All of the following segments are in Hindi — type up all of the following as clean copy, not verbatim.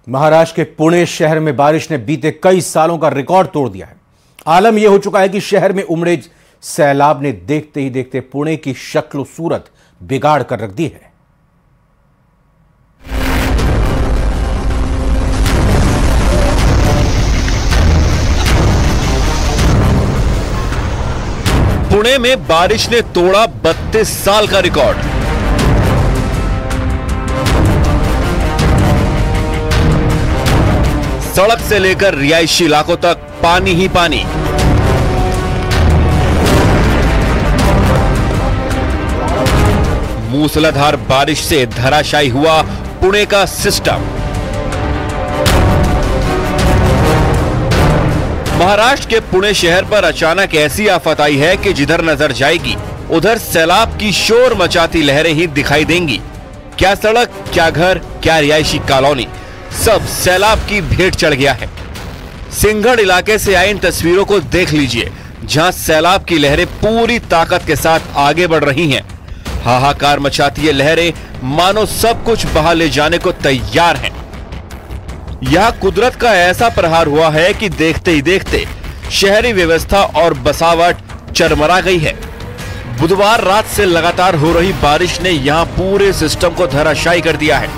महाराष्ट्र के पुणे शहर में बारिश ने बीते कई सालों का रिकॉर्ड तोड़ दिया है। आलम यह हो चुका है कि शहर में उमड़े सैलाब ने देखते ही देखते पुणे की शक्ल सूरत बिगाड़ कर रख दी है। पुणे में बारिश ने तोड़ा 32 साल का रिकॉर्ड। सड़क से लेकर रिहायशी इलाकों तक पानी ही पानी। मूसलाधार बारिश से धराशायी हुआ पुणे का सिस्टम। महाराष्ट्र के पुणे शहर पर अचानक ऐसी आफत आई है कि जिधर नजर जाएगी उधर सैलाब की शोर मचाती लहरें ही दिखाई देंगी। क्या सड़क, क्या घर, क्या रिहायशी कॉलोनी, सब सैलाब की भेंट चढ़ गया है। सिंघड़ इलाके से आई इन तस्वीरों को देख लीजिए, जहां सैलाब की लहरें पूरी ताकत के साथ आगे बढ़ रही हैं। हाहाकार मचाती ये लहरें मानो सब कुछ बहा ले जाने को तैयार हैं। यह कुदरत का ऐसा प्रहार हुआ है कि देखते ही देखते शहरी व्यवस्था और बसावट चरमरा गई है। बुधवार रात से लगातार हो रही बारिश ने यहां पूरे सिस्टम को धराशायी कर दिया है।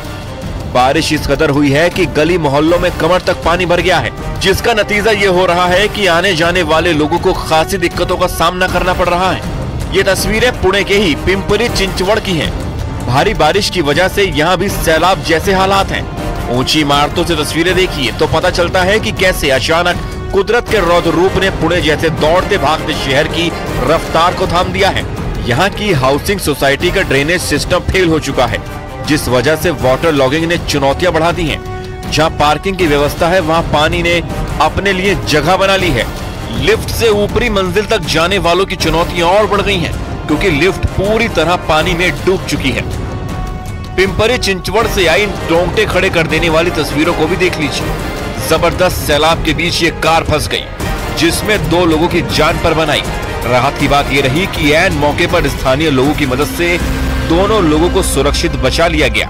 बारिश इस कदर हुई है कि गली मोहल्लों में कमर तक पानी भर गया है, जिसका नतीजा ये हो रहा है कि आने जाने वाले लोगों को खासी दिक्कतों का सामना करना पड़ रहा है। ये तस्वीरें पुणे के ही पिंपरी चिंचवड़ की हैं। भारी बारिश की वजह से यहाँ भी सैलाब जैसे हालात हैं। ऊंची इमारतों से तस्वीरें देखिए तो पता चलता है कि कैसे अचानक कुदरत के रौद्र रूप ने पुणे जैसे दौड़ते भागते शहर की रफ्तार को थाम दिया है। यहाँ की हाउसिंग सोसाइटी का ड्रेनेज सिस्टम फेल हो चुका है, जिस वजह से वाटर लॉगिंग ने चुनौतियां बढ़ा दी हैं। जहां पार्किंग की व्यवस्था है वहां पानी ने अपने लिए जगह बना ली है। लिफ्ट से ऊपरी मंजिल तक जाने वालों की चुनौतियां और बढ़ गई हैं, क्योंकि लिफ्ट पूरी तरह पानी में डूब चुकी है। पिंपरी चिंचवड़ से आई रोंगटे खड़े कर देने वाली तस्वीरों को भी देख लीजिए। जबरदस्त सैलाब के बीच ये कार फंस गई, जिसमें 2 लोगों की जान पर बनाई। राहत की बात यह रही कि ऐन मौके पर स्थानीय लोगों की मदद से दोनों लोगों को सुरक्षित बचा लिया गया।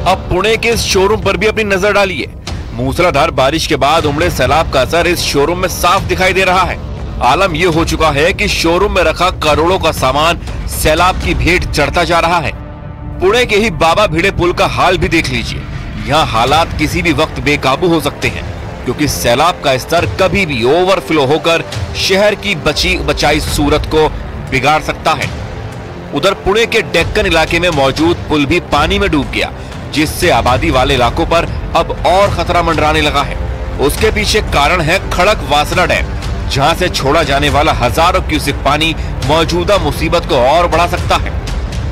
अब पुणे के इस शोरूम पर भी अपनी नजर डालिए। मूसलाधार बारिश के बाद उमड़े सैलाब का असर इस शोरूम में साफ दिखाई दे रहा है। आलम यह हो चुका है कि शोरूम में रखा करोड़ों का सामान सैलाब की भेंट चढ़ता जा रहा है। पुणे के ही बाबा भिड़े पुल का हाल भी देख लीजिए। यहाँ हालात किसी भी वक्त बेकाबू हो सकते हैं, क्योंकि सैलाब का स्तर कभी भी ओवरफ्लो होकर शहर की बचाई सूरत को बिगाड़ सकता है। उधर पुणे के डेक्कन इलाके में मौजूद पुल भी पानी में डूब गया, जिससे आबादी वाले इलाकों पर अब और खतरा मंडराने लगा है। उसके पीछे कारण है खड़क वासना डैम, जहां से छोड़ा जाने वाला हजारों क्यूसेक पानी मौजूदा मुसीबत को और बढ़ा सकता है।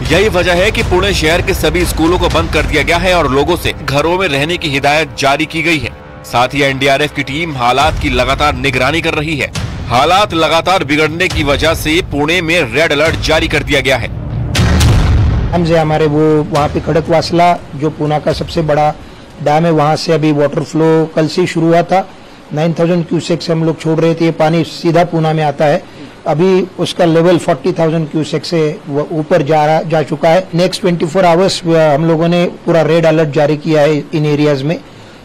यही वजह है कि पुणे शहर के सभी स्कूलों को बंद कर दिया गया है और लोगों से घरों में रहने की हिदायत जारी की गई है। साथ ही एनडीआरएफ की टीम हालात की लगातार निगरानी कर रही है। हालात लगातार बिगड़ने की वजह से पुणे में रेड अलर्ट जारी कर दिया गया है। हमसे हमारे वो वहाँ पे खड़क वासला जो पुणे का सबसे बड़ा डैम है, वहाँ से अभी वाटर फ्लो कल से शुरू हुआ था। 9000 क्यूसेक से हम लोग छोड़ रहे थे, ये पानी सीधा पुणे में आता है। अभी उसका लेवल 40,000 क्यूसेक से ऊपर जा चुका है। नेक्स्ट 24 आवर्स हम लोगों ने पूरा रेड अलर्ट जारी किया है इन एरियाज में।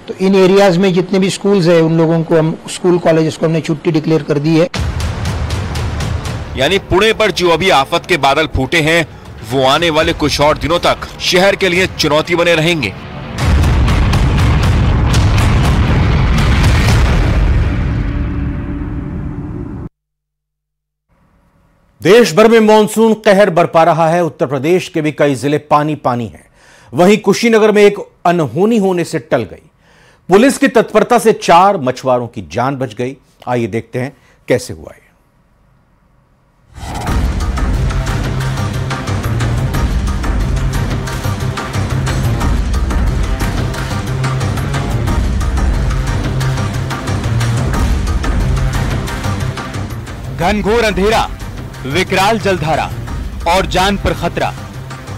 तो इन एरियाज में जितने भी स्कूल्स है उन लोगों को हम स्कूल कॉलेजेस को हमने छुट्टी डिक्लेयर कर दी है। यानी पुणे पर जो अभी आफत के बादल फूटे हैं वो आने वाले कुछ और दिनों तक शहर के लिए चुनौती बने रहेंगे। देश भर में मानसून कहर बरपा रहा है। उत्तर प्रदेश के भी कई जिले पानी पानी हैं। वहीं कुशीनगर में एक अनहोनी होने से टल गई। पुलिस की तत्परता से 4 मछुआरों की जान बच गई। आइए देखते हैं कैसे हुआ ये। घनघोर अंधेरा, विकराल जलधारा और जान पर खतरा।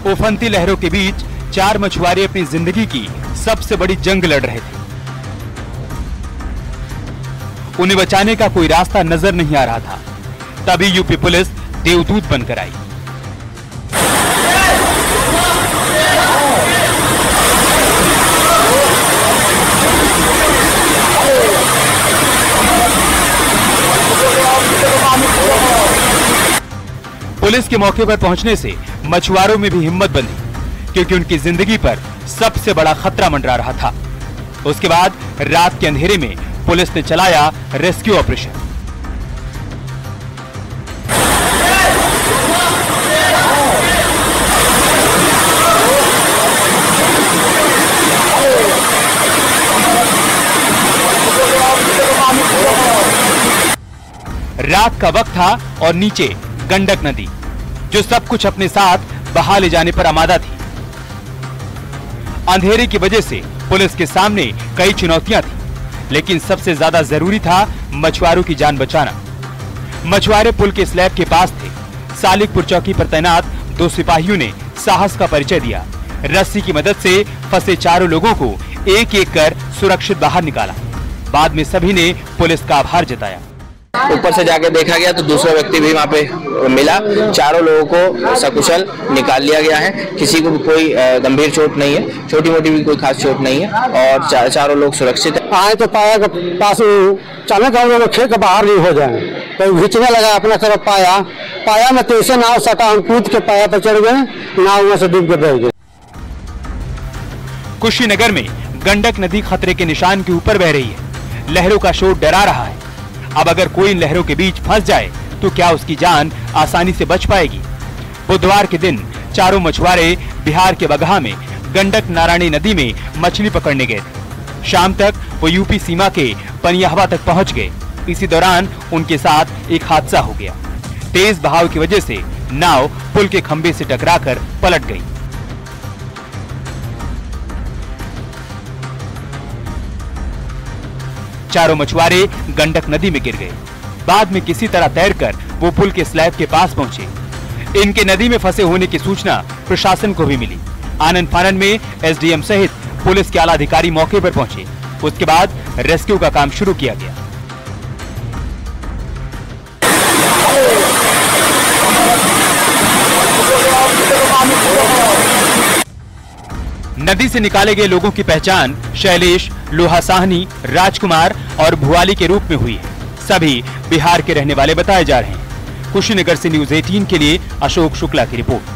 उफनती लहरों के बीच 4 मछुआरे अपनी जिंदगी की सबसे बड़ी जंग लड़ रहे थे। उन्हें बचाने का कोई रास्ता नजर नहीं आ रहा था। तभी यूपी पुलिस देवदूत बनकर आई। पुलिस के मौके पर पहुंचने से मछुआरों में भी हिम्मत बंधी, क्योंकि उनकी जिंदगी पर सबसे बड़ा खतरा मंडरा रहा था। उसके बाद रात के अंधेरे में पुलिस ने चलाया रेस्क्यू ऑपरेशन। रात का वक्त था और नीचे गंडक नदी, जो सब कुछ अपने साथ बहा ले जाने पर आमादा थी। अंधेरे की वजह से पुलिस के सामने कई चुनौतियां थी, लेकिन सबसे ज्यादा जरूरी था मछुआरों की जान बचाना। मछुआरे पुल के स्लैब के पास थे। सालिकपुर चौकी पर तैनात 2 सिपाहियों ने साहस का परिचय दिया। रस्सी की मदद से फंसे चारों लोगों को एक एक कर सुरक्षित बाहर निकाला। बाद में सभी ने पुलिस का आभार जताया। ऊपर से जाके देखा गया तो दूसरा व्यक्ति भी वहाँ पे मिला। चारों लोगों को सकुशल निकाल लिया गया है। किसी को भी कोई गंभीर चोट नहीं है, छोटी मोटी भी कोई खास चोट नहीं है और चारों लोग सुरक्षित है। आए तो पाया के पास अचानक हम लोग खेल के बाहर नहीं हो जाए, तो खींचने लगा अपना तरफ पाया में तो ऐसे नाव सटा, हम कूद के पाया पर चढ़ गए, नाव में से डूब के बह गए। कुशीनगर में गंडक नदी खतरे के निशान के ऊपर बह रही है। लहरों का शोर डरा रहा है। अब अगर कोई इन लहरों के बीच फंस जाए तो क्या उसकी जान आसानी से बच पाएगी? बुधवार के दिन चारों मछुआरे बिहार के बगहा में गंडक नारायणी नदी में मछली पकड़ने गए थे। शाम तक वो यूपी सीमा के पनियाहवा तक पहुंच गए। इसी दौरान उनके साथ एक हादसा हो गया। तेज बहाव की वजह से नाव पुल के खंभे से टकराकर पलट गई। चारों मछुआरे गंडक नदी में गिर गए। बाद में किसी तरह तैरकर वो पुल के स्लैब के पास पहुंचे। इनके नदी में फंसे होने की सूचना प्रशासन को भी मिली। आनन फानन में एसडीएम सहित पुलिस के आला अधिकारी मौके पर पहुंचे। उसके बाद रेस्क्यू का काम शुरू किया गया। नदी से निकाले गए लोगों की पहचान शैलेश, लोहा साहनी, राजकुमार और भुआली के रूप में हुई है। सभी बिहार के रहने वाले बताए जा रहे हैं। कुशीनगर से न्यूज़ 18 के लिए अशोक शुक्ला की रिपोर्ट।